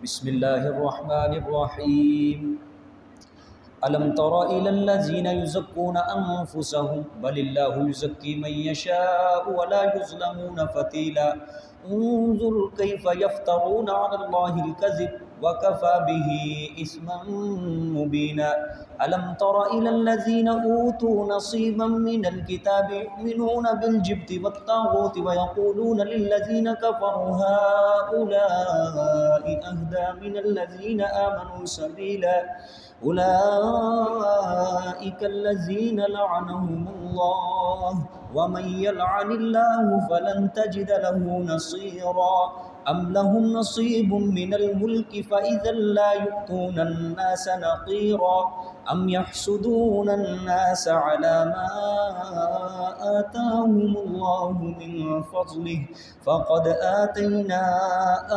بسم اللہ الرحمن الرحیم الم تر الی الذین یزکون انفسهم بل اللہ یزکی من یشاء ولا یظلمون فتیلا انظر کیف یفترون علی اللہ الکذب وکفى به اثما مبینا الم تر الی الذین اوتوا نصیبا من الکتاب یؤمنون بالجبت والطاغوت ویقولون للذین کفروا هؤلاء اهدى من الذین آمنوا سبیلا أولئك الذين لعنهم الله ومن يلعن الله فلن تجد له نصيرا أم لهم نصيب من الملك فإذا لا يؤتون الناس نقيرا أم يحسدون الناس على ما آتاهم الله من فضله فقد آتينا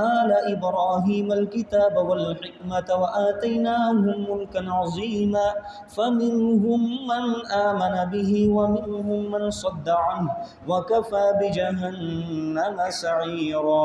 آل إبراهيم الكتاب والحكمة وآتيناهم ملكا عظيما فمنهم من آمن به ومنهم من صد عنه وكفى بجهنم سعيرا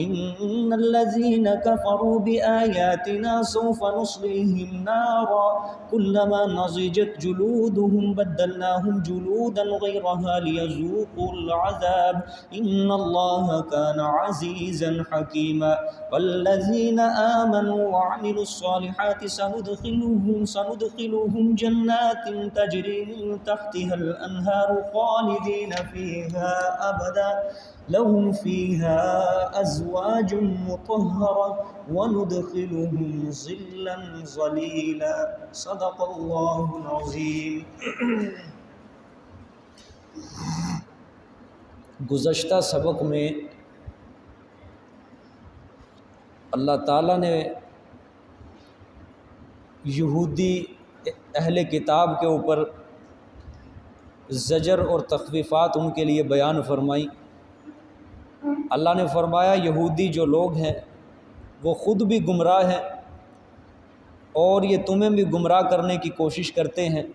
إن الذين كفروا بآياتنا سوف نصليهم نارا كلما نضجت جلودهم بدلناهم جلودا غيرها ليذوقوا العذاب إن الله كان عزيزا حكيما والذين آمنوا وعملوا الصالحات سندخلهم جنات تجري من تحتها الأنهار خالدين فيها أبدا لهم فيها أزواج مطهرة وندخلهم ظلا ظليلا صدق الله العظيم۔ گزشتہ سبق میں اللہ تعالیٰ نے یہودی اہل کتاب کے اوپر زجر اور تخفیفات ان کے لیے بیان فرمائی۔ اللہ نے فرمایا یہودی جو لوگ ہیں وہ خود بھی گمراہ ہیں اور یہ تمہیں بھی گمراہ کرنے کی کوشش کرتے ہیں،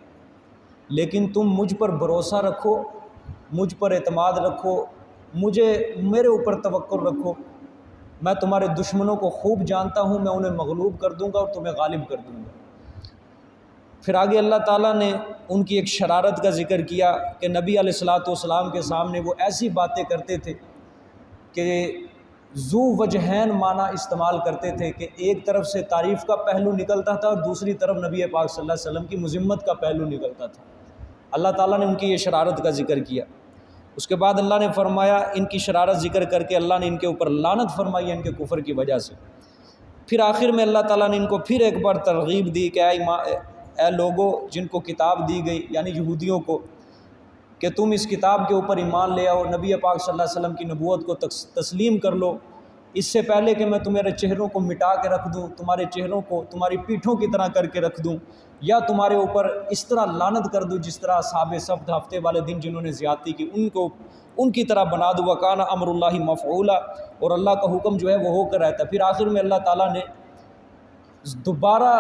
لیکن تم مجھ پر بھروسہ رکھو، مجھ پر اعتماد رکھو، میرے اوپر توکل رکھو، میں تمہارے دشمنوں کو خوب جانتا ہوں، میں انہیں مغلوب کر دوں گا اور تمہیں غالب کر دوں گا۔ پھر آگے اللہ تعالیٰ نے ان کی ایک شرارت کا ذکر کیا کہ نبی علیہ الصلاۃ والسلام کے سامنے وہ ایسی باتیں کرتے تھے کہ ذو وجہین معنی استعمال کرتے تھے کہ ایک طرف سے تعریف کا پہلو نکلتا تھا اور دوسری طرف نبی پاک صلی اللہ علیہ وسلم کی مذمت کا پہلو نکلتا تھا۔ اللہ تعالیٰ نے ان کی یہ شرارت کا ذکر کیا۔ اس کے بعد اللہ نے فرمایا ان کی شرارت ذکر کر کے اللہ نے ان کے اوپر لعنت فرمائی ان کے کفر کی وجہ سے۔ پھر آخر میں اللہ تعالیٰ نے ان کو پھر ایک بار ترغیب دی کہ اے لوگوں جن کو کتاب دی گئی، یعنی یہودیوں کو، کہ تم اس کتاب کے اوپر ایمان لے آؤ، نبی پاک صلی اللہ علیہ وسلم کی نبوت کو تسلیم کر لو، اس سے پہلے کہ میں تمہارے چہروں کو مٹا کے رکھ دوں، تمہارے چہروں کو تمہاری پیٹھوں کی طرح کر کے رکھ دوں، یا تمہارے اوپر اس طرح لعنت کر دوں جس طرح اصحاب سبت ہفتے والے دن جنہوں نے زیادتی کی ان کی طرح بنا دوں، وکان امر اللہ مفعولا، اور اللہ کا حکم جو ہے وہ ہو کر رہتا ہے۔ پھر آخر میں اللہ تعالیٰ نے دوبارہ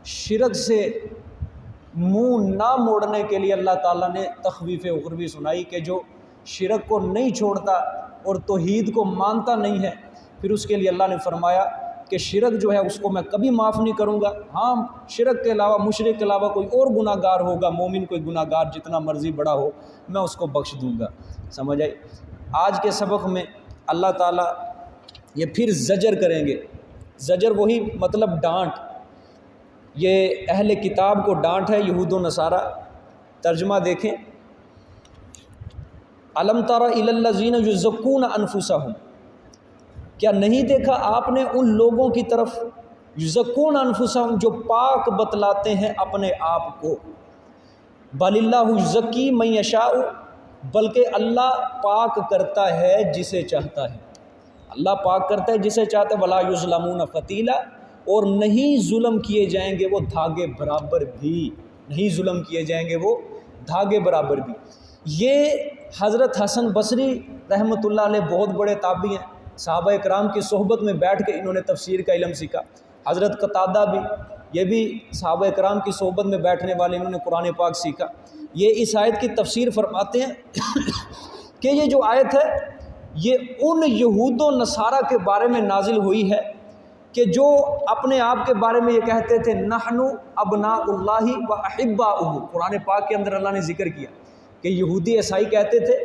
شرک سے منہ نہ موڑنے کے لیے اللہ تعالیٰ نے تخویف اخروی سنائی کہ جو شرک کو نہیں چھوڑتا اور توحید کو مانتا نہیں ہے، پھر اس کے لیے اللہ نے فرمایا کہ شرک جو ہے اس کو میں کبھی معاف نہیں کروں گا، ہاں شرک کے علاوہ مشرک کے علاوہ کوئی اور گناہ گار ہوگا، مومن کوئی گناہ گار جتنا مرضی بڑا ہو میں اس کو بخش دوں گا۔ سمجھ آئی؟ آج کے سبق میں اللہ تعالیٰ یہ پھر زجر کریں گے۔ زجر وہی مطلب ڈانٹ، یہ اہل کتاب کو ڈانٹ ہے، یہود و نصارہ۔ ترجمہ دیکھیں، الم تر الی الذین یزکون انفسہم، کیا نہیں دیکھا آپ نے ان لوگوں کی طرف یزکون انفسہم جو پاک بتلاتے ہیں اپنے آپ کو، بل اللہ یزکی من یشاء، بلکہ اللہ پاک کرتا ہے جسے چاہتا ہے، اللہ پاک کرتا ہے جسے چاہتا ہے، ولا یظلمون فتیلا، اور نہیں ظلم کیے جائیں گے وہ دھاگے برابر بھی، نہیں ظلم کیے جائیں گے وہ دھاگے برابر بھی۔ یہ حضرت حسن بصری رحمۃ اللہ علیہ بہت بڑے تابعی ہیں، صحابہ کرام کی صحبت میں بیٹھ کے انہوں نے تفسیر کا علم سیکھا۔ حضرت قتادہ بھی، یہ بھی صحابہ کرام کی صحبت میں بیٹھنے والے، انہوں نے قرآن پاک سیکھا۔ یہ اس آیت کی تفسیر فرماتے ہیں کہ یہ جو آیت ہے یہ ان یہود و نصارہ کے بارے میں نازل ہوئی ہے کہ جو اپنے آپ کے بارے میں یہ کہتے تھے نحن ابناء اللہ و احباؤہ، قرآن پاک کے اندر اللہ نے ذکر کیا کہ یہودی عیسائی کہتے تھے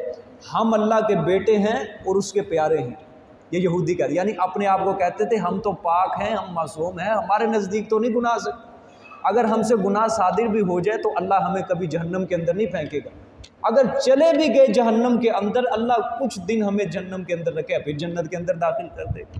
ہم اللہ کے بیٹے ہیں اور اس کے پیارے ہیں، یہ یہودی کہتے یعنی اپنے آپ کو کہتے تھے ہم تو پاک ہیں، ہم معصوم ہیں، ہمارے نزدیک تو نہیں گناہ سے، اگر ہم سے گناہ صادر بھی ہو جائے تو اللہ ہمیں کبھی جہنم کے اندر نہیں پھینکے گا، اگر چلے بھی گئے جہنم کے اندر اللہ کچھ دن ہمیں جہنم کے اندر رکھے پھر جنت کے اندر داخل کر دے گا۔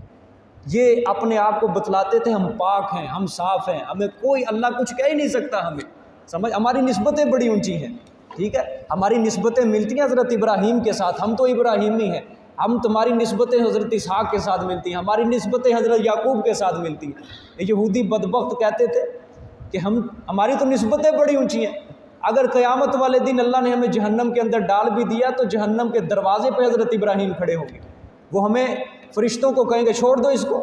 یہ اپنے آپ کو بتلاتے تھے ہم پاک ہیں، ہم صاف ہیں، ہمیں کوئی اللہ کچھ کہہ ہی نہیں سکتا ہمیں، سمجھ ہماری نسبتیں بڑی اونچی ہیں، ٹھیک ہے، ہماری نسبتیں ملتی ہیں حضرت ابراہیم کے ساتھ، ہم تو ابراہیمی ہیں، ہم تمہاری نسبتیں حضرت اسحاق کے ساتھ ملتی ہیں، ہماری نسبتیں حضرت یعقوب کے ساتھ ملتی ہیں۔ یہودی بدبخت کہتے تھے کہ ہماری تو نسبتیں بڑی اونچی ہیں، اگر قیامت والے دن اللہ نے ہمیں جہنم کے اندر ڈال بھی دیا تو جہنم کے دروازے پہ حضرت ابراہیم کھڑے ہوں گے، وہ ہمیں فرشتوں کو کہیں گے چھوڑ دو اس کو،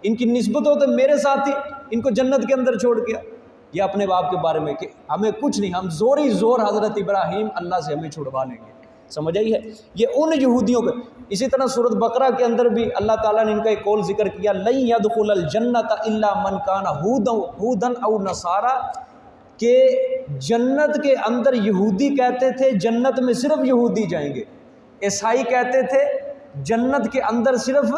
ان کی نسبتوں تو میرے ساتھ ہی، ان کو جنت کے اندر چھوڑ کیا۔ یہ اپنے باپ کے بارے میں کہ ہمیں کچھ نہیں، ہم زوری زور حضرت ابراہیم اللہ سے ہمیں چھڑوا لیں گے، سمجھ آئی ہے، یہ ان یہودیوں کے۔ اسی طرح سورۃ بقرہ کے اندر بھی اللہ تعالیٰ نے ان کا ایک قول ذکر کیا لن يدخل الجنۃ الا من کان ہودا او نصارا، کہ جنت کے اندر یہودی کہتے تھے جنت میں صرف یہودی جائیں گے، عیسائی کہتے تھے جنت کے اندر صرف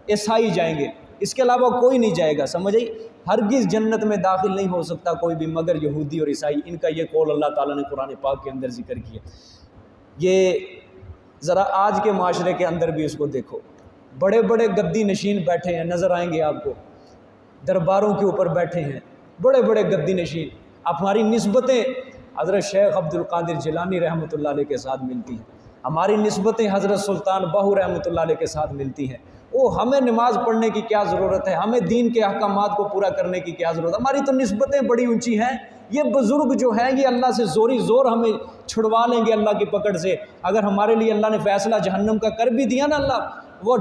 عیسائی جائیں گے، اس کے علاوہ کوئی نہیں جائے گا، سمجھ آئی، ہرگز جنت میں داخل نہیں ہو سکتا کوئی بھی مگر یہودی اور عیسائی، ان کا یہ قول اللہ تعالیٰ نے قرآن پاک کے اندر ذکر کیا۔ یہ ذرا آج کے معاشرے کے اندر بھی اس کو دیکھو، بڑے بڑے گدی نشین بیٹھے ہیں، نظر آئیں گے آپ کو، درباروں کے اوپر بیٹھے ہیں بڑے بڑے گدی نشین، ہماری نسبتیں حضرت شیخ عبد القادر جیلانی رحمۃ اللہ علیہ کے ساتھ ملتی ہیں، ہماری نسبتیں حضرت سلطان باہو رحمۃ اللہ علیہ کے ساتھ ملتی ہیں، ہمیں نماز پڑھنے کی کیا ضرورت ہے، ہمیں دین کے احکامات کو پورا کرنے کی کیا ضرورت ہے، ہماری تو نسبتیں بڑی اونچی ہیں، یہ بزرگ جو ہیں یہ اللہ سے زوری زور ہمیں چھڑوا لیں گے اللہ کی پکڑ سے، اگر ہمارے لیے اللہ نے فیصلہ جہنم کا کر بھی دیا نا، اللہ وہ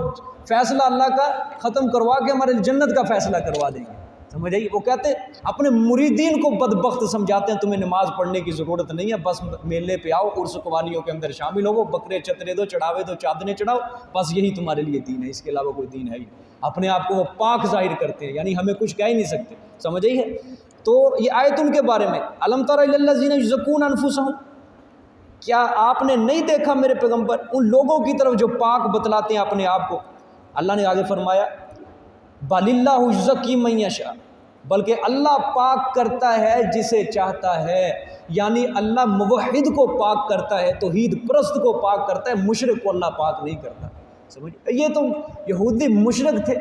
فیصلہ اللہ کا ختم کروا کے ہمارے لیے جنت کا فیصلہ کروا دیں گے، سمجھ آئیے، وہ کہتے ہیں اپنے مریدین کو بدبخت سمجھاتے ہیں تمہیں نماز پڑھنے کی ضرورت نہیں ہے، بس میلے پہ آؤ، عرس قوالیوں کے اندر شامل ہو، بکرے چترے دو، چڑھاوے دو، چادریں چڑھاؤ، بس یہی تمہارے لیے دین ہے، اس کے علاوہ کوئی دین ہے ہی نہیں، اپنے آپ کو وہ پاک ظاہر کرتے ہیں، یعنی ہمیں کچھ کہہ ہی نہیں سکتے، سمجھ آئی ہے۔ تو یہ آیت ان کے بارے میں الم تر الی الذین یزکون انفسہم، کیا آپ نے نہیں دیکھا میرے پیغمبر ان لوگوں کی طرف جو پاک بتلاتے ہیں اپنے آپ کو، اللہ نے آگے فرمایا بل اللہ یزکی من یشاء، بلکہ اللہ پاک کرتا ہے جسے چاہتا ہے، یعنی اللہ موحد کو پاک کرتا ہے، توحید پرست کو پاک کرتا ہے، مشرک کو اللہ پاک نہیں کرتا، سمجھ۔ یہ تو یہودی مشرک تھے،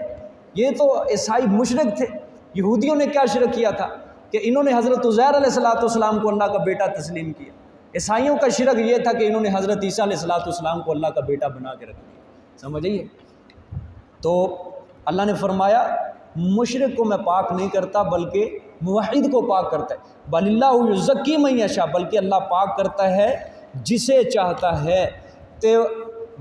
یہ تو عیسائی مشرک تھے، یہودیوں نے کیا شرک کیا تھا کہ انہوں نے حضرت عزیر علیہ السلام کو اللہ کا بیٹا تسلیم کیا، عیسائیوں کا شرک یہ تھا کہ انہوں نے حضرت عیسیٰ علیہ السلام کو اللہ کا بیٹا بنا کے رکھ دیا، سمجھ آئیے۔ تو اللہ نے فرمایا مشرک کو میں پاک نہیں کرتا بلکہ موحد کو پاک کرتا ہے، بل اللہ یزکی من یشاء، بلکہ اللہ پاک کرتا ہے جسے چاہتا ہے۔ تو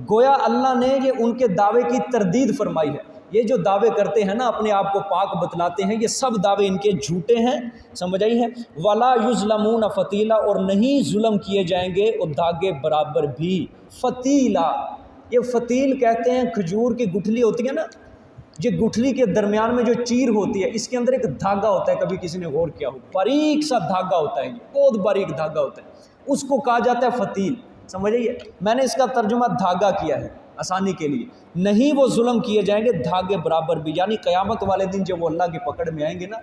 گویا اللہ نے یہ ان کے دعوے کی تردید فرمائی ہے، یہ جو دعوے کرتے ہیں نا اپنے آپ کو پاک بتلاتے ہیں، یہ سب دعوے ان کے جھوٹے ہیں، سمجھ آئی ہے۔ ولا یظلمون فتیلا، اور نہیں ظلم کیے جائیں گے اور دھاگے برابر بھی، فتیلا، یہ فتیل کہتے ہیں کھجور کی گٹھلی ہوتی ہے نا، یہ گٹھلی کے درمیان میں جو چیر ہوتی ہے اس کے اندر ایک دھاگا ہوتا ہے، کبھی کسی نے غور کیا ہو، باریک سا دھاگا ہوتا ہے، یہ بہت باریک دھاگا ہوتا ہے، اس کو کہا جاتا ہے فتیل، سمجھ آئیے۔ میں نے اس کا ترجمہ دھاگا کیا ہے آسانی کے لیے، نہیں وہ ظلم کیے جائیں گے دھاگے برابر بھی، یعنی قیامت والے دن جب وہ اللہ کی پکڑ میں آئیں گے نا،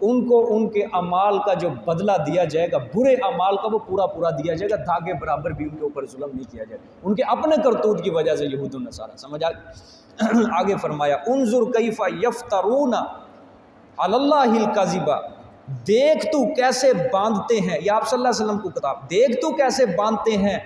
ان کو ان کے اعمال کا جو بدلہ دیا جائے گا، برے اعمال کا وہ پورا پورا دیا جائے گا، دھاگے برابر بھی ان کے اوپر ظلم نہیں کیا جائے گا، ان کے اپنے کرتوت کی وجہ سے یہود و نصارہ، سمجھ آگے فرمایا انظر کیف یفترون علی اللہ الکذب، دیکھ تو کیسے باندھتے ہیں، یہ آپ صلی اللہ علیہ وسلم کو کتاب، دیکھ تو کیسے باندھتے ہیں،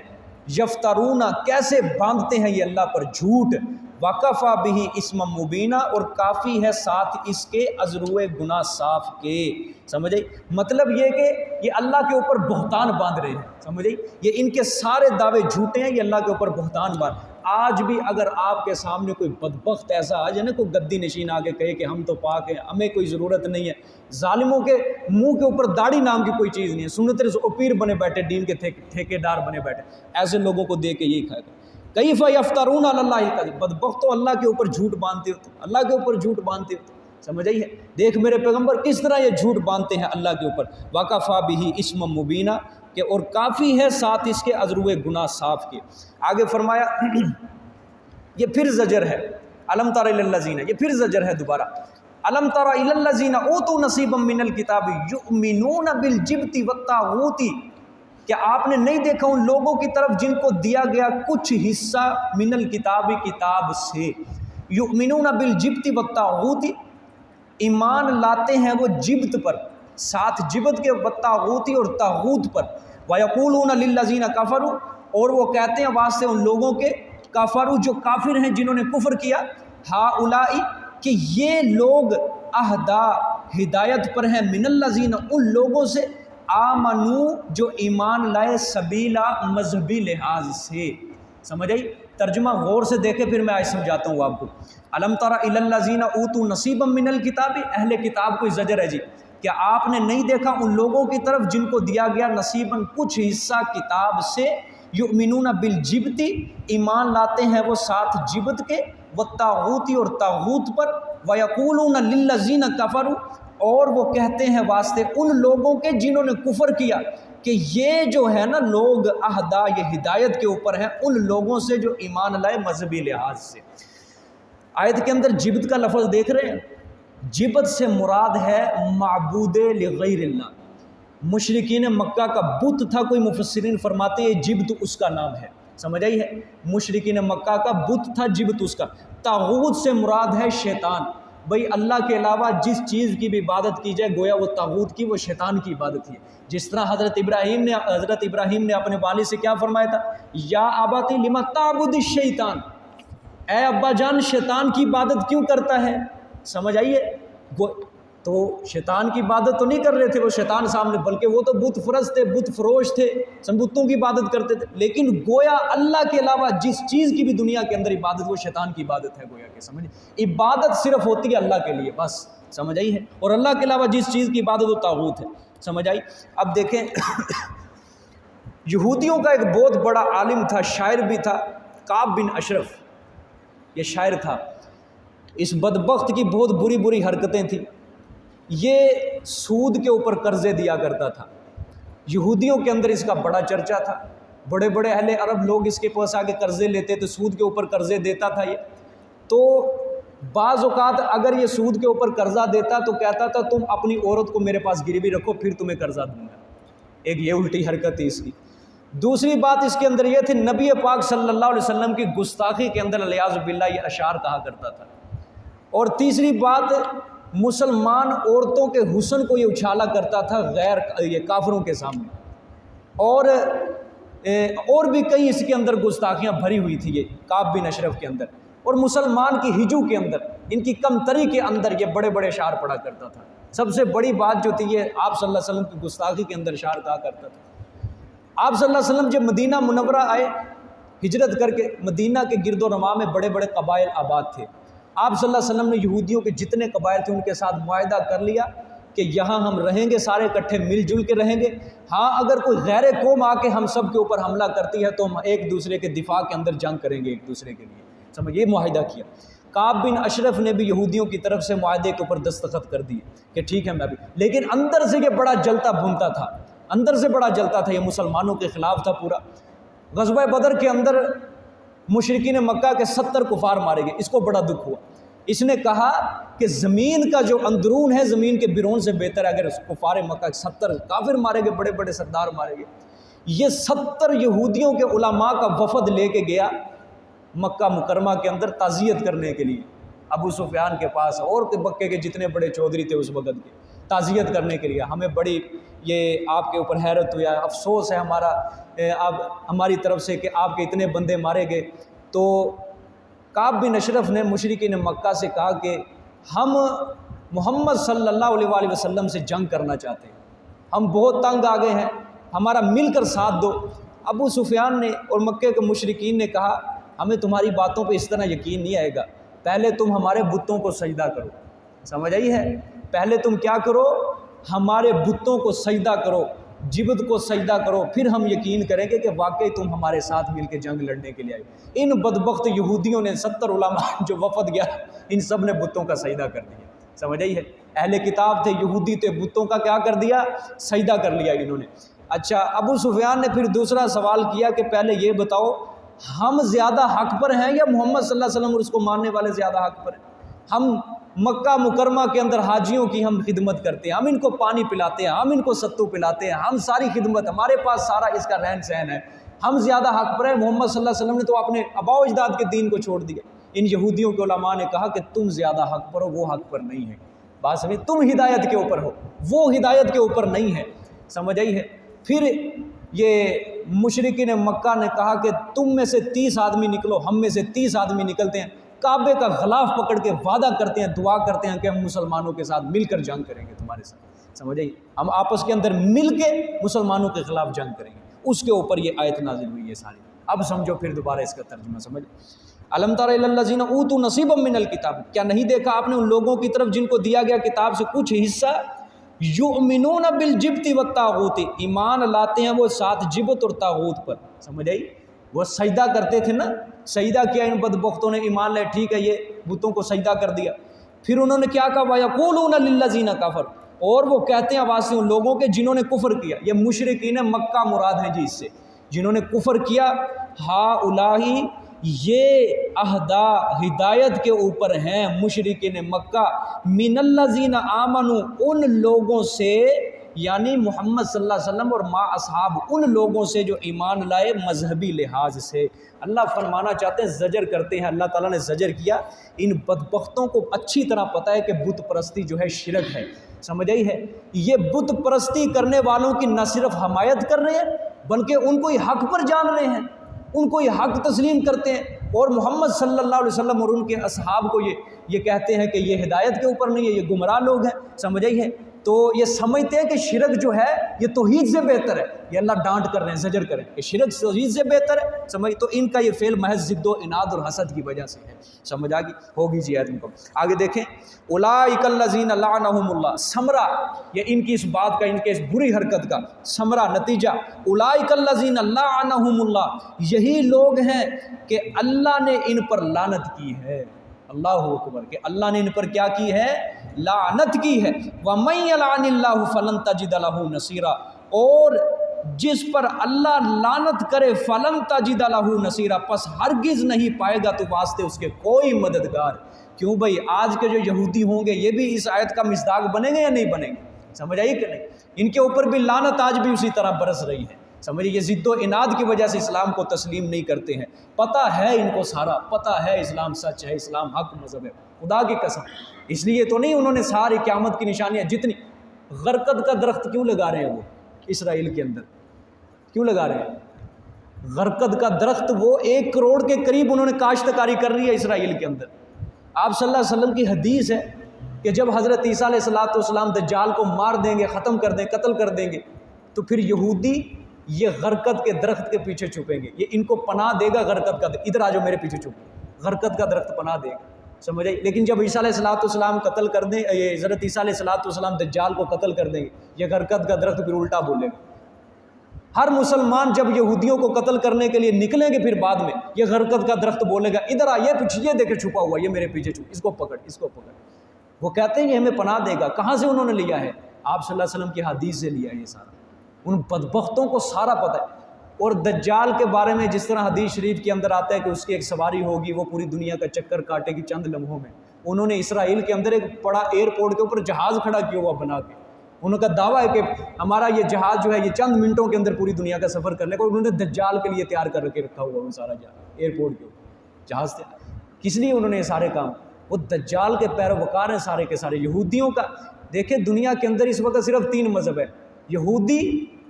یفترون کیسے باندھتے ہیں یہ اللہ پر جھوٹ، وکفیٰ بہ اسما مبینہ، اور کافی ہے ساتھ اس کے ازروئے گناہ صاف کے، سمجھ آئی، مطلب یہ کہ یہ اللہ کے اوپر بہتان باندھ رہے ہیں، سمجھ آئی، یہ ان کے سارے دعوے جھوٹے ہیں، یہ اللہ کے اوپر بہتان باندھ۔ آج بھی اگر آپ کے سامنے کوئی بدبخت ایسا آ جائے نا، کوئی گدی نشین آگے کہے کہ ہم تو پاک ہیں، ہمیں کوئی ضرورت نہیں ہے، ظالموں کے منہ کے اوپر داڑھی نام کی کوئی چیز نہیں ہے، سنت رسول پیر بنے بیٹھے، دین کے ٹھیکے دار بنے بیٹھے، ایسے لوگوں کو دے کے یہی کھائے گا، کیف یفترون علی اللہ الکذب، بدبختو اللہ کے اوپر جھوٹ باندھتے ہو، اللہ کے اوپر جھوٹ باندھتے ہو، سمجھ آئی ہے؟ دیکھ میرے پیغمبر کس طرح یہ جھوٹ باندھتے ہیں اللہ کے اوپر. وَكَفَى بِهِ اسْمًا مُبِينًا، کہ اور کافی ہے ساتھ اس کے عذروِ گناہ صاف کے. آگے فرمایا یہ پھر زجر ہے. الم تر الی الذین، یہ پھر زجر ہے دوبارہ. الم تر الی الذین اوتوا نصیبا من الکتاب یؤمنون بالجبت والطاغوت، کہ آپ نے نہیں دیکھا ان لوگوں کی طرف جن کو دیا گیا کچھ حصہ من الکتاب، کتاب سے. یؤمنون بالجبت والطاغوت، ایمان لاتے ہیں وہ جبت پر، ساتھ جبت کے، والطاغوت اور طاغوت پر. وَيَقُولُونَ لِلَّذِينَ كَفَرُوا، اور وہ کہتے ہیں واسطے ان لوگوں کے، کفروا جو کافر ہیں جنہوں نے کفر کیا، ہؤلاء کہ یہ لوگ، اہدا ہدایت پر ہیں، من الذین ان لوگوں سے، آمنو جو ایمان لائے، سبیلا مذہبی لحاظ سے. سمجھ آئی؟ ترجمہ غور سے دیکھیں پھر میں آج سمجھاتا ہوں آپ کو. الم تر الی الذین اوتوا نصیبا من الکتاب، اہل کتاب کو زجر ہے جی، کہ آپ نے نہیں دیکھا ان لوگوں کی طرف جن کو دیا گیا نصیباً کچھ حصہ کتاب سے، یؤمنون بالجبت ایمان لاتے ہیں وہ ساتھ جبت کے، والطاغوت اور طاغوت پر، ویقولون للذین کفروا اور وہ کہتے ہیں واسطے ان لوگوں کے جنہوں نے کفر کیا، کہ یہ جو ہے نا لوگ اہدا، یہ ہدایت کے اوپر ہیں ان لوگوں سے جو ایمان لائے مذہبی لحاظ سے. آیت کے اندر جبت کا لفظ دیکھ رہے ہیں، جبت سے مراد ہے معبود لغیر اللہ. مشرکین مکہ کا بت تھا، کوئی مفسرین فرماتے ہیں جبت اس کا نام ہے. سمجھ آئی ہے؟ مشرکین مکہ کا بت تھا جبت اس کا. طاغوت سے مراد ہے شیطان. بھئی اللہ کے علاوہ جس چیز کی بھی عبادت کی جائے گویا وہ طاغوت کی، وہ شیطان کی عبادت ہے. جس طرح حضرت ابراہیم نے اپنے والد سے کیا فرمایا تھا، یا اباتی لما تعبد الشیطان، اے ابا جان شیطان کی عبادت کیوں کرتا ہے. سمجھ آئیے؟ تو شیطان کی عبادت تو نہیں کر رہے تھے وہ شیطان سامنے، بلکہ وہ تو بت پرست تھے، بت فروش تھے، بتوں کی عبادت کرتے تھے. لیکن گویا اللہ کے علاوہ جس چیز کی بھی دنیا کے اندر عبادت، وہ شیطان کی عبادت ہے. گویا کہ سمجھ، عبادت صرف ہوتی ہے اللہ کے لیے بس. سمجھ آئی ہے؟ اور اللہ کے علاوہ جس چیز کی عبادت وہ طاغوت ہے. سمجھ آئی؟ اب دیکھیں یہودیوں کا ایک بہت بڑا عالم تھا، شاعر بھی تھا، کعب بن اشرف. یہ شاعر تھا. اس بدبخت کی بہت بری بری حرکتیں تھیں. یہ سود کے اوپر قرضے دیا کرتا تھا. یہودیوں کے اندر اس کا بڑا چرچا تھا. بڑے بڑے اہل عرب لوگ اس کے پاس آگے قرضے لیتے تھے، سود کے اوپر قرضے دیتا تھا یہ. تو بعض اوقات اگر یہ سود کے اوپر قرضہ دیتا تو کہتا تھا تم اپنی عورت کو میرے پاس گروی رکھو پھر تمہیں قرضہ دوں گا. ایک یہ الٹی حرکت تھی اس کی. دوسری بات اس کے اندر یہ تھی، نبی پاک صلی اللہ علیہ وسلم کی گستاخی کے اندر الیاذ باللہ یہ اشعار کہا کرتا تھا. اور تیسری بات، مسلمان عورتوں کے حسن کو یہ اچھالا کرتا تھا غیر یہ کافروں کے سامنے. اور بھی کئی اس کے اندر گستاخیاں بھری ہوئی تھی یہ کعب بن اشرف کے اندر. اور مسلمان کی ہجو کے اندر، ان کی کمتری کے اندر یہ بڑے بڑے اشعار پڑھا کرتا تھا. سب سے بڑی بات جو تھی یہ آپ صلی اللہ علیہ وسلم کی گستاخی کے اندر اشعار کہا کرتا تھا. آپ صلی اللہ علیہ وسلم جب مدینہ منورہ آئے ہجرت کر کے، مدینہ کے گرد و نواح میں بڑے بڑے قبائل آباد تھے. آپ صلی اللہ علیہ وسلم نے یہودیوں کے جتنے قبائل تھے ان کے ساتھ معاہدہ کر لیا کہ یہاں ہم رہیں گے، سارے اکٹھے مل جل کے رہیں گے. ہاں اگر کوئی غیر قوم آ کے ہم سب کے اوپر حملہ کرتی ہے تو ہم ایک دوسرے کے دفاع کے اندر جنگ کریں گے ایک دوسرے کے لیے. سمجھ، یہ معاہدہ کیا. کعب بن اشرف نے بھی یہودیوں کی طرف سے معاہدے کے اوپر دستخط کر دیے کہ ٹھیک ہے میں بھی. لیکن اندر سے یہ بڑا جلتا بھونتا تھا، اندر سے بڑا جلتا تھا. یہ مسلمانوں کے خلاف تھا پورا. غزوہ بدر کے اندر مشرکین مکہ کے 70 کفار مارے گئے. اس کو بڑا دکھ ہوا. اس نے کہا کہ زمین کا جو اندرون ہے زمین کے بیرون سے بہتر ہے اگر کفار مکہ 70 کافر مارے گئے، بڑے بڑے سردار مارے گئے. یہ 70 یہودیوں کے علماء کا وفد لے کے گیا مکہ مکرمہ کے اندر تعزیت کرنے کے لیے ابو سفیان کے پاس، اور مکے کے جتنے بڑے چودھری تھے اس وقت کے، تعزیت کرنے کے لیے. ہمیں بڑی یہ آپ کے اوپر حیرت ہوئی، افسوس ہے ہمارا اب ہماری طرف سے کہ آپ کے اتنے بندے مارے گئے. تو کعب بن اشرف نے مشرکین مکہ سے کہا کہ ہم محمد صلی اللہ علیہ وآلہ وسلم سے جنگ کرنا چاہتے ہیں، ہم بہت تنگ آ گئے ہیں، ہمارا مل کر ساتھ دو. ابو سفیان نے اور مکے کے مشرکین نے کہا ہمیں تمہاری باتوں پہ اس طرح یقین نہیں آئے گا، پہلے تم ہمارے بتوں کو سجدہ کرو. سمجھ آئی ہے؟ پہلے تم کیا کرو، ہمارے بتوں کو سجدہ کرو، جبت کو سجدہ کرو، پھر ہم یقین کریں گے کہ واقعی تم ہمارے ساتھ مل کے جنگ لڑنے کے لیے آئے. ان بدبخت یہودیوں نے 70 علماء جو وفد گیا ان سب نے بتوں کا سجدہ کر دیا. سمجھ آئی ہے؟ اہل کتاب تھے، یہودی تھے، بتوں کا کیا کر دیا؟ سجدہ کر لیا انہوں نے۔ اچھا، ابو سفیان نے پھر دوسرا سوال کیا کہ پہلے یہ بتاؤ ہم زیادہ حق پر ہیں یا محمد صلی اللہ علیہ وسلم اور اس کو ماننے والے زیادہ حق پر ہیں؟ ہم مکہ مکرمہ کے اندر حاجیوں کی ہم خدمت کرتے ہیں، ہم ان کو پانی پلاتے ہیں، ہم ان کو ستو پلاتے ہیں، ہم ساری خدمت، ہمارے پاس سارا اس کا رہن سہن ہے، ہم زیادہ حق پر ہیں۔ محمد صلی اللہ علیہ وسلم نے تو اپنے آباء و اجداد کے دین کو چھوڑ دیا۔ ان یہودیوں کے علماء نے کہا کہ تم زیادہ حق پر ہو، وہ حق پر نہیں ہے۔ بات سمجھ، تم ہدایت کے اوپر ہو، وہ ہدایت کے اوپر نہیں ہے۔ سمجھ آئی ہے؟ پھر یہ مشرکین مکہ نے کہا کہ تم میں سے 30 آدمی نکلو، ہم میں سے 30 آدمی نکلتے ہیں، کعبے کا غلاف پکڑ کے وعدہ کرتے ہیں، دعا کرتے ہیں کہ ہم مسلمانوں کے ساتھ مل کر جنگ کریں گے تمہارے ساتھ۔ سمجھ آئی؟ ہم آپس کے اندر مل کے مسلمانوں کے خلاف جنگ کریں گے۔ اس کے اوپر یہ آیت نازل ہوئی ہے ساری۔ اب سمجھو پھر دوبارہ اس کا ترجمہ سمجھ۔ الم تر الی الذین اوتوا نصیبا من الکتاب، کیا نہیں دیکھا آپ نے ان لوگوں کی طرف جن کو دیا گیا کتاب سے کچھ حصہ؟ یؤمنون بالجبت والطاغوت، ایمان لاتے ہیں وہ ساتھ جبت اور طاغوت پر۔ سمجھ آئی؟ وہ سجدہ کرتے تھے نا، سجدہ کیا ان بدبختوں نے، ایمان لے، ٹھیک ہے، یہ بتوں کو سجدہ کر دیا۔ پھر انہوں نے کیا کہا؟ وَيَقُولُونَ لِلَّذِينَ كَفَرُوا، اور وہ کہتے ہیں آواز سے ان لوگوں کے جنہوں نے کفر کیا۔ یہ مشرکین مکہ مراد ہیں جی اس سے، جنہوں نے کفر کیا۔ ہَؤُلَاءِ، یہ اہدا ہدایت کے اوپر ہیں مشرکین مکہ، من الذین آمنوا، ان لوگوں سے، یعنی محمد صلی اللہ علیہ وسلم اور ما اصحاب، ان لوگوں سے جو ایمان لائے مذہبی لحاظ سے۔ اللہ فرمانا چاہتے ہیں، زجر کرتے ہیں، اللہ تعالیٰ نے زجر کیا۔ ان بدبختوں کو اچھی طرح پتہ ہے کہ بت پرستی جو ہے شرک ہے۔ سمجھ آئی ہے؟ یہ بت پرستی کرنے والوں کی نہ صرف حمایت کر رہے ہیں بلکہ ان کو یہ حق پر جان رہے ہیں، ان کو یہ حق تسلیم کرتے ہیں، اور محمد صلی اللہ علیہ وسلم اور ان کے اصحاب کو یہ کہتے ہیں کہ یہ ہدایت کے اوپر نہیں ہے، یہ گمراہ لوگ ہیں۔ سمجھ آئی ہے؟ تو یہ سمجھتے ہیں کہ شرک جو ہے یہ توحید سے بہتر ہے۔ یہ اللہ ڈانٹ کر رہے ہیں، زجر کریں کہ شرک توحید سے بہتر ہے۔ سمجھ، تو ان کا یہ فعل محض ضد و اناد اور حسد کی وجہ سے ہے۔ سمجھ آ گئی ہوگی جی آیت کو آگے دیکھیں۔ اولئک الذین لعنہم اللہ، ثمرہ یہ ان کی اس بات کا، ان کے اس بری حرکت کا ثمرہ، نتیجہ، اولئک الذین لعنہم اللہ، یہی لوگ ہیں کہ اللہ نے ان پر لعنت کی ہے۔ اللہ اکبر، کہ اللہ نے ان پر کیا کی ہے؟ لعنت کی ہے۔ وَمَن يَلْعَنِ اللَّهُ فَلَن تَجِدَ لَهُ نَصِيرًا، اور جس پر اللہ لعنت کرے فَلَن تَجِدَ لَهُ نَصِيرًا، پس ہرگز نہیں پائے گا تو واسطے اس کے کوئی مددگار۔ کیوں بھائی؟ آج کے جو یہودی ہوں گے یہ بھی اس آیت کا مصداق بنیں گے یا نہیں بنیں گے؟ سمجھ آئی کہ نہیں؟ ان کے اوپر بھی لعنت آج بھی اسی طرح برس رہی ہے۔ سمجھے، یہ ضد و اناد کی وجہ سے اسلام کو تسلیم نہیں کرتے ہیں۔ پتہ ہے ان کو سارا، پتہ ہے اسلام سچ ہے، اسلام حق مذہب ہے، خدا کی قسم۔ اس لیے تو نہیں انہوں نے ساری قیامت کی نشانیاں جتنی، غرقد کا درخت کیوں لگا رہے ہیں وہ اسرائیل کے اندر؟ کیوں لگا رہے ہیں غرقد کا درخت؟ وہ 1 کروڑ کے قریب انہوں نے کاشتکاری کر رہی ہے اسرائیل کے اندر۔ آپ صلی اللہ علیہ وسلم کی حدیث ہے کہ جب حضرت عیسیٰ علیہ السلام دجال کو مار دیں گے، ختم کر دیں، قتل کر دیں گے، تو پھر یہودی یہ غرقد کے درخت کے پیچھے چھپیں گے۔ یہ ان کو پناہ دے گا غرقد کا، ادھر آ جاؤ میرے پیچھے چھپو، غرقد کا درخت پناہ دے گا۔ سمجھ آئی؟ لیکن جب عیسیٰ علیہ السلام قتل کر دیں، یہ حضرت عیسیٰ علیہ السلام دجال کو قتل کر دیں گے، یہ غرقد کا درخت پھر الٹا بولے گا۔ ہر مسلمان جب یہودیوں کو قتل کرنے کے لیے نکلیں گے پھر بعد میں، یہ غرقد کا درخت بولے گا، ادھر آ، یہ پیچھے، یہ دیکھے چھپا ہوا، یہ میرے پیچھے چھپ، اس کو پکڑ، اس کو پکڑ۔ وہ کہتے ہیں یہ ہمیں پناہ دے گا۔ کہاں سے انہوں نے لیا ہے؟ آپ صلی اللہ علیہ وسلم کی حدیث سے لیا ہے یہ سارا۔ ان بدبختوں کو سارا پتہ ہے۔ اور دجال کے بارے میں جس طرح حدیث شریف کے اندر آتا ہے کہ اس کی ایک سواری ہوگی، وہ پوری دنیا کا چکر کاٹے گی چند لمحوں میں۔ انہوں نے اسرائیل کے اندر ایک بڑا ایئرپورٹ کے اوپر جہاز کھڑا کیا ہوا بنا کے، انہوں کا دعویٰ ہے کہ ہمارا یہ جہاز جو ہے یہ چند منٹوں کے اندر پوری دنیا کا سفر کر لے گا۔ انہوں نے دجال کے لیے تیار کر کے رکھا ہوا وہ سارا جہاز، ایئرپورٹ کے اوپر جہاز تیار۔ کس لیے انہوں نے یہ سارے کام؟ وہ دجال کے پیروکار ہیں سارے کے سارے یہودیوں کا۔ دیکھیں دنیا کے اندر اس وقت صرف 3 مذہب ہے، یہودی،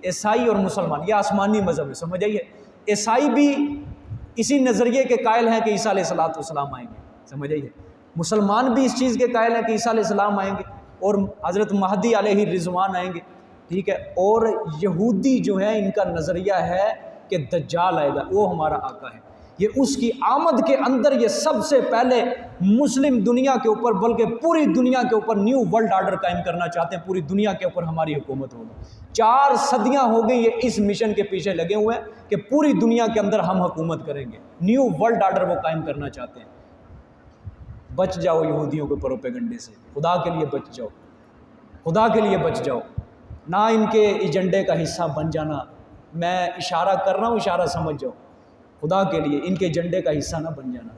عیسائی اور مسلمان، یہ آسمانی مذہب ہے۔ سمجھ آئیے؟ عیسائی بھی اسی نظریے کے قائل ہیں کہ عیسیٰ علیہ السلام آئیں گے۔ سمجھ آئیے؟ مسلمان بھی اس چیز کے قائل ہیں کہ عیسیٰ علیہ السلام آئیں گے اور حضرت مہدی علیہ الرضوان آئیں گے، ٹھیک ہے۔ اور یہودی جو ہے ان کا نظریہ ہے کہ دجال آئے گا، وہ ہمارا آقا ہے۔ یہ اس کی آمد کے اندر یہ سب سے پہلے مسلم دنیا کے اوپر بلکہ پوری دنیا کے اوپر نیو ورلڈ آرڈر قائم کرنا چاہتے ہیں۔ پوری دنیا کے اوپر ہماری حکومت ہوگی۔ 4 صدیاں ہو گئی یہ اس مشن کے پیچھے لگے ہوئے ہیں کہ پوری دنیا کے اندر ہم حکومت کریں گے، نیو ورلڈ آرڈر وہ قائم کرنا چاہتے ہیں۔ بچ جاؤ یہودیوں کے پروپیگنڈے سے، خدا کے لیے بچ جاؤ، خدا کے لیے بچ جاؤ، نہ ان کے ایجنڈے کا حصہ بن جانا۔ میں اشارہ کر رہا ہوں، اشارہ سمجھ جاؤ، خدا کے لیے ان کے ایجنڈے کا حصہ نہ بن جانا۔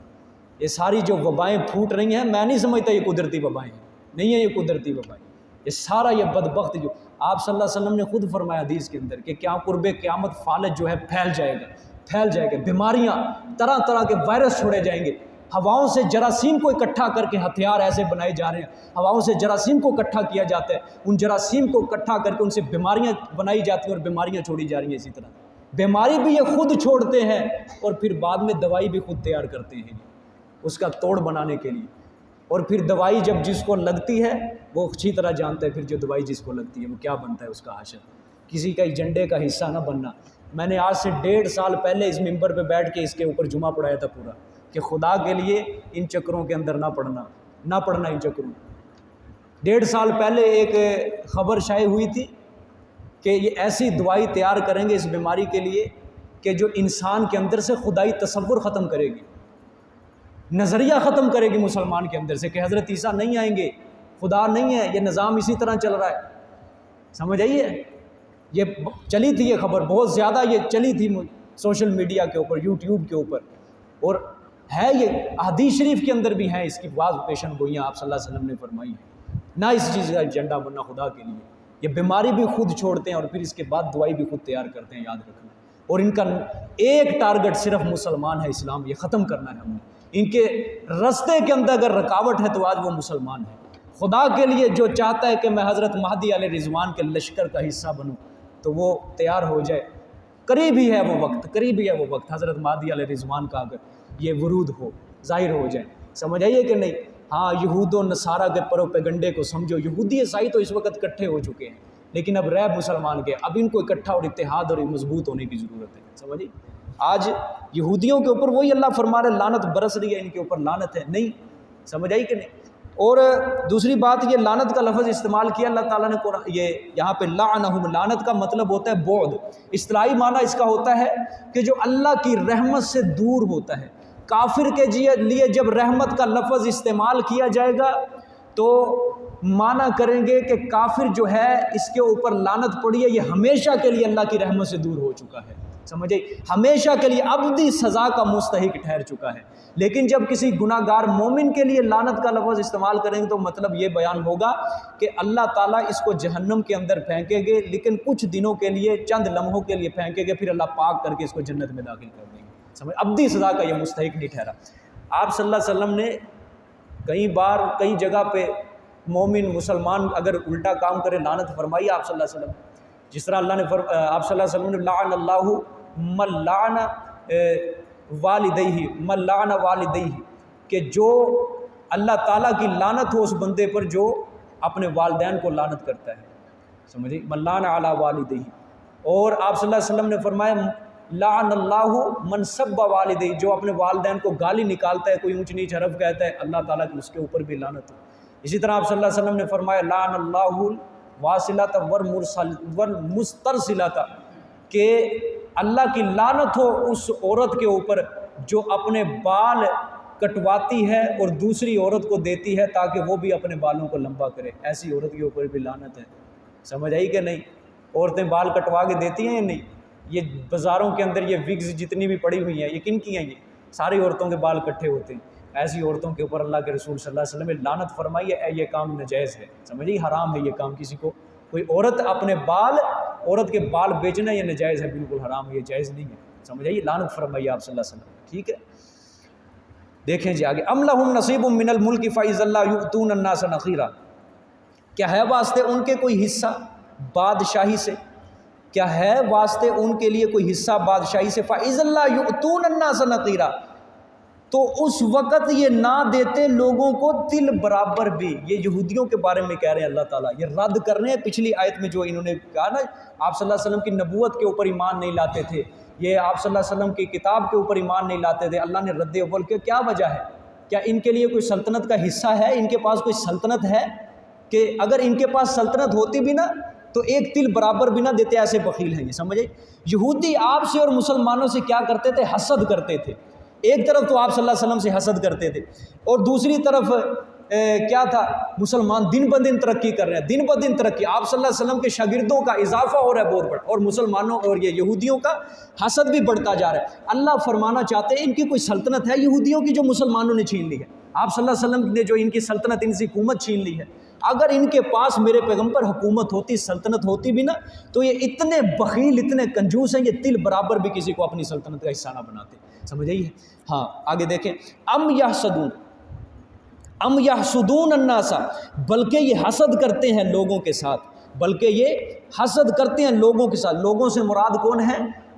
یہ ساری جو وبائیں پھوٹ رہی ہیں، میں نہیں سمجھتا یہ قدرتی وبائیں ہیں، نہیں ہیں یہ قدرتی وبائیں، یہ سارا یہ بدبخت جو آپ صلی اللہ علیہ وسلم نے خود فرمایا حدیث کے اندر کہ کیا قرب قیامت فالج جو ہے پھیل جائے گا، بیماریاں، طرح طرح کے وائرس چھوڑے جائیں گے، ہواؤں سے جراثیم کو اکٹھا کر کے ہتھیار ایسے بنائے جا رہے ہیں، ہواؤں سے جراثیم کو اکٹھا کیا جاتا ہے، ان جراثیم کو اکٹھا کر کے ان سے بیماریاں بنائی جاتی ہیں اور بیماریاں چھوڑی جا رہی ہیں۔ اسی طرح بیماری بھی یہ خود چھوڑتے ہیں اور پھر بعد میں دوائی بھی خود تیار کرتے ہیں اس کا توڑ بنانے کے لیے، اور پھر دوائی جب جس کو لگتی ہے وہ اچھی طرح جانتا ہے پھر جو دوائی جس کو لگتی ہے وہ کیا بنتا ہے اس کا حشر۔ کسی کا ایجنڈے کا حصہ نہ بننا۔ میں نے آج سے 1.5 سال پہلے اس ممبر پہ بیٹھ کے اس کے اوپر جمعہ پڑھایا تھا پورا، کہ خدا کے لیے ان چکروں کے اندر نہ پڑنا ان چکروں۔ 1.5 سال پہلے ایک خبر شائع ہوئی تھی کہ یہ ایسی دوائی تیار کریں گے اس بیماری کے لیے کہ جو انسان کے اندر سے خدائی تصور ختم کرے گی، نظریہ ختم کرے گی مسلمان کے اندر سے، کہ حضرت عیسیٰ نہیں آئیں گے، خدا نہیں ہے، یہ نظام اسی طرح چل رہا ہے۔ سمجھ آئیے؟ یہ چلی تھی یہ خبر، بہت زیادہ یہ چلی تھی سوشل میڈیا کے اوپر، یوٹیوب کے اوپر، اور ہے یہ احادیث شریف کے اندر بھی ہیں اس کی بعض پیشن گوئیاں آپ صلی اللہ علیہ وسلم نے فرمائی ہیں۔ نہ اس چیز کا ایجنڈا بننا خدا کے لیے، یہ بیماری بھی خود چھوڑتے ہیں اور پھر اس کے بعد دوائی بھی خود تیار کرتے ہیں، یاد رکھنا۔ اور ان کا ایک ٹارگٹ صرف مسلمان ہے، اسلام، یہ ختم کرنا ہے ہم نے۔ ان کے رستے کے اندر اگر رکاوٹ ہے تو آج وہ مسلمان ہے۔ خدا کے لیے جو چاہتا ہے کہ میں حضرت مہدی علیہ رضوان کے لشکر کا حصہ بنوں تو وہ تیار ہو جائے، قریب ہی ہے وہ وقت حضرت مہدی علیہ رضوان کا اگر یہ ورود ہو، ظاہر ہو جائے۔ سمجھ آئیے کہ نہیں؟ ہاں، یہود و نصارہ کے پروپیگنڈے کو سمجھو، یہودی عیسائی تو اس وقت اکٹھے ہو چکے ہیں لیکن اب رہ مسلمان کے، اب ان کو اکٹھا اور اتحاد اور مضبوط ہونے کی ضرورت ہے۔ سمجھیے؟ آج یہودیوں کے اوپر وہی اللہ فرما رہے لعنت برس رہی ہے، ان کے اوپر لعنت ہے، نہیں سمجھ آئی کہ نہیں؟ اور دوسری بات، یہ لعنت کا لفظ استعمال کیا اللہ تعالیٰ نے، یہ یہاں پہ لعنہم، لعنت کا مطلب ہوتا ہے بعد، اصطلاحی معنی اس کا ہوتا ہے کہ جو اللہ کی رحمت سے دور ہوتا ہے۔ کافر کے لیے جب رحمت کا لفظ استعمال کیا جائے گا تو معنی کریں گے کہ کافر جو ہے اس کے اوپر لعنت پڑی ہے، یہ ہمیشہ کے لیے اللہ کی رحمت سے دور ہو چکا ہے، سمجھے، ہمیشہ کے لیے ابدی سزا کا مستحق ٹھہر چکا ہے۔ لیکن جب کسی گناہ گار مومن کے لیے لعنت کا لفظ استعمال کریں گے تو مطلب یہ بیان ہوگا کہ اللہ تعالیٰ اس کو جہنم کے اندر پھینکیں گے، لیکن کچھ دنوں کے لیے، چند لمحوں کے لیے پھینکیں گے، پھر اللہ پاک کر کے اس کو جنت میں داخل کر دیں گے، سمجھ، ابدی سزا کا یہ مستحق نہیں ٹھہرا۔ آپ صلی اللہ علیہ وسلم نے کئی بار کئی جگہ پہ مومن مسلمان اگر الٹا کام کرے لعنت فرمائی آپ صلی اللہ علیہ وسلم، جس طرح اللہ نے آپ صلی اللہ علیہ وسلم نے لعن اللہ من لعن والدیہ، کہ جو اللہ تعالیٰ کی لعنت ہو اس بندے پر جو اپنے والدین کو لعنت کرتا ہے، سمجھے، من لعن علی والدیہ۔ اور آپ صلی اللہ علیہ وسلم نے فرمایا لعن اللہ من سب والدیہ، جو اپنے والدین کو گالی نکالتا ہے، کوئی اونچ نیچ حرف کہتا ہے، اللہ تعالیٰ کی اس کے اوپر بھی لعنت ہو۔ اسی طرح آپ صلی اللہ علیہ وسلم نے فرمایا لعن اللہ الواصلۃ والمسترسلۃ، کہ اللہ کی لعنت ہو اس عورت کے اوپر جو اپنے بال کٹواتی ہے اور دوسری عورت کو دیتی ہے تاکہ وہ بھی اپنے بالوں کو لمبا کرے، ایسی عورت کے اوپر بھی لعنت ہے۔ سمجھ آئی کہ نہیں؟ عورتیں بال کٹوا کے دیتی ہیں یا نہیں؟ یہ بازاروں کے اندر یہ وگز جتنی بھی پڑی ہوئی ہیں یہ کن کی ہیں؟ یہ ساری عورتوں کے بال کٹھے ہوتے ہیں، ایسی عورتوں کے اوپر اللہ کے رسول صلی اللہ علیہ وسلم نے لعنت فرمائی ہے، یہ کام ناجائز ہے، سمجھیے، حرام ہے یہ کام، کسی کو کوئی عورت اپنے عورت کے بال بیچنا یہ ناجائز ہے، بالکل حرام ہے، یہ جائز نہیں ہے، سمجھائیے، لعنت فرمائی آپ صلی اللہ علیہ وسلم، ٹھیک ہے۔ دیکھیں جی آگے، ام لہم نصیب من الملک فاذا لا یؤتون الناس نقیرا، کیا ہے واسطے ان کے کوئی حصہ بادشاہی سے، کیا ہے واسطے ان کے لیے کوئی حصہ بادشاہی سے، فاذا لا یؤتون الناس نقیرا، تو اس وقت یہ نہ دیتے لوگوں کو تل برابر بھی۔ یہ یہودیوں کے بارے میں کہہ رہے ہیں اللہ تعالیٰ، یہ رد کر رہے ہیں پچھلی آیت میں جو انہوں نے کہا نا آپ صلی اللہ علیہ وسلم کی نبوت کے اوپر ایمان نہیں لاتے تھے، یہ آپ صلی اللہ علیہ وسلم کی کتاب کے اوپر ایمان نہیں لاتے تھے، اللہ نے رد اول کیا، کیا وجہ ہے؟ کیا ان کے لیے کوئی سلطنت کا حصہ ہے؟ ان کے پاس کوئی سلطنت ہے؟ کہ اگر ان کے پاس سلطنت ہوتی بھی نا تو ایک تل برابر بھی نہ دیتے، ایسے بخیل ہیں یہ، سمجھے۔ یہودی آپ سے اور مسلمانوں سے کیا کرتے تھے؟ حسد کرتے تھے ایک طرف تو آپ صلی اللہ علیہ وسلم سے حسد کرتے تھے، اور دوسری طرف کیا تھا، مسلمان دن بہ دن ترقی کر رہے ہیں، دن بہ دن ترقی، آپ صلی اللہ علیہ وسلم کے شاگردوں کا اضافہ ہو رہا ہے بہت بڑا، اور مسلمانوں اور یہ یہودیوں کا حسد بھی بڑھتا جا رہا ہے۔ اللہ فرمانا چاہتے ہیں ان کی کوئی سلطنت ہے یہودیوں کی جو مسلمانوں نے چھین لی ہے؟ آپ صلی اللہ علیہ وسلم نے جو ان کی سلطنت، ان سے حکومت چھین لی ہے، اگر ان کے پاس میرے پیغمبر حکومت ہوتی، سلطنت ہوتی بھی نا، تو یہ اتنے بخیل، اتنے کنجوس ہیں، یہ تل برابر بھی کسی کو اپنی سلطنت کا حصہ نہ بناتے۔ سمجھ آئی ہے؟ ہاں آگے دیکھیں، ام یحسدون الناس، بلکہ یہ حسد کرتے ہیں لوگوں کے ساتھ، بلکہ یہ حسد کرتے ہیں لوگوں کے ساتھ۔ لوگوں سے مراد کون ہے؟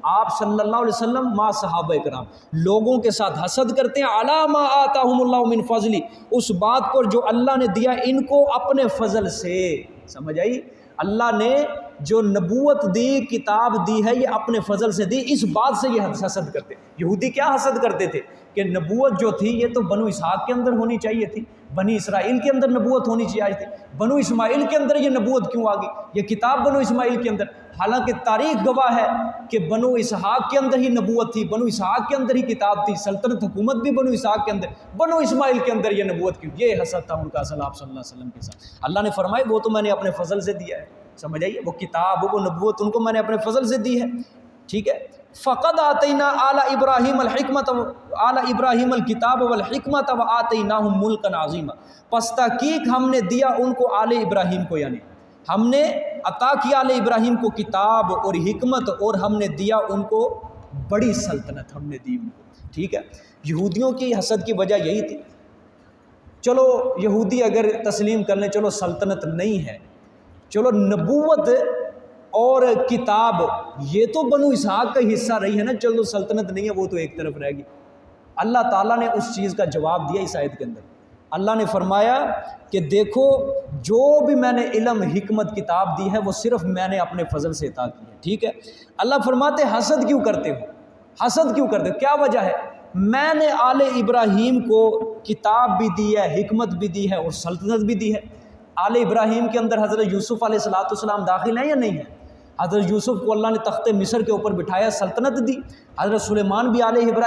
آپ صلی اللہ علیہ وسلم ما صحابہ کرام، لوگوں کے ساتھ حسد کرتے ہیں، علی ما آتاہم اللہ من فضلی، اس بات پر جو اللہ نے دیا ان کو اپنے فضل سے۔ سمجھ آئی؟ اللہ نے جو نبوت دی، کتاب دی ہے، یہ اپنے فضل سے دی، اس بات سے یہ حسد کرتے۔ یہودی کیا حسد کرتے تھے کہ نبوت جو تھی یہ تو بنو اسحاق کے اندر ہونی چاہیے تھی، بنی اسرائیل کے اندر نبوت ہونی چاہیے تھی، بنو اسماعیل کے اندر یہ نبوت کیوں آ گئی، یہ کتاب بنو اسماعیل کے اندر؟ حالانکہ تاریخ گواہ ہے کہ بنو اسحاق کے اندر ہی نبوت تھی، بنو اسحاق کے اندر ہی کتاب تھی، سلطنت حکومت بھی بنو اسحاق کے اندر، بنو اسماعیل کے اندر یہ نبوت کیوں؟ یہ حسد تھا ان کا اصل آپ صلی اللہ علیہ وسلم کے ساتھ۔ اللہ نے فرمایا وہ تو میں نے اپنے فضل سے دیا ہے۔ سمجھ آئیے؟ وہ کتاب، وہ نبوت ان کو میں نے اپنے فضل سے دی ہے، ٹھیک ہے۔ فقد آتینا آل ابراہیم الحکمت آل ابراہیم الکتاب والحکمت وآتیناہم ملکا عظیما، پس تحقیق ہم نے دیا ان کو آل ابراہیم کو، یعنی ہم نے عطا کیا آل ابراہیم کو کتاب اور حکمت، اور ہم نے دیا ان کو بڑی سلطنت، ہم نے دی ان کو، ٹھیک ہے۔ یہودیوں کی حسد کی وجہ یہی تھی۔ چلو یہودی اگر تسلیم کر لیں، چلو سلطنت نہیں ہے، چلو نبوت اور کتاب یہ تو بنو اسحاق کا حصہ رہی ہے نا، چلو سلطنت نہیں ہے وہ تو ایک طرف رہ گئی۔ اللہ تعالیٰ نے اس چیز کا جواب دیا اس آیت کے اندر۔ اللہ نے فرمایا کہ دیکھو جو بھی میں نے علم، حکمت، کتاب دی ہے وہ صرف میں نے اپنے فضل سے عطا کی ہے، ٹھیک ہے۔ اللہ فرماتے حسد کیوں کرتے ہو؟ حسد کیوں کرتے ہو؟ کیا وجہ ہے؟ میں نے آل ابراہیم کو کتاب بھی دی ہے، حکمت بھی دی ہے، اور سلطنت بھی دی ہے۔ آل ابراہیم کے اندر حضرت یوسف علیہ السلام داخل ہیں یا نہیں ہیں؟ حضرت یوسف کو اللہ نے تخت مصر کے اوپر بٹھایا، سلطنت دی۔ حضرت سلیمان بھی آل ابراہیم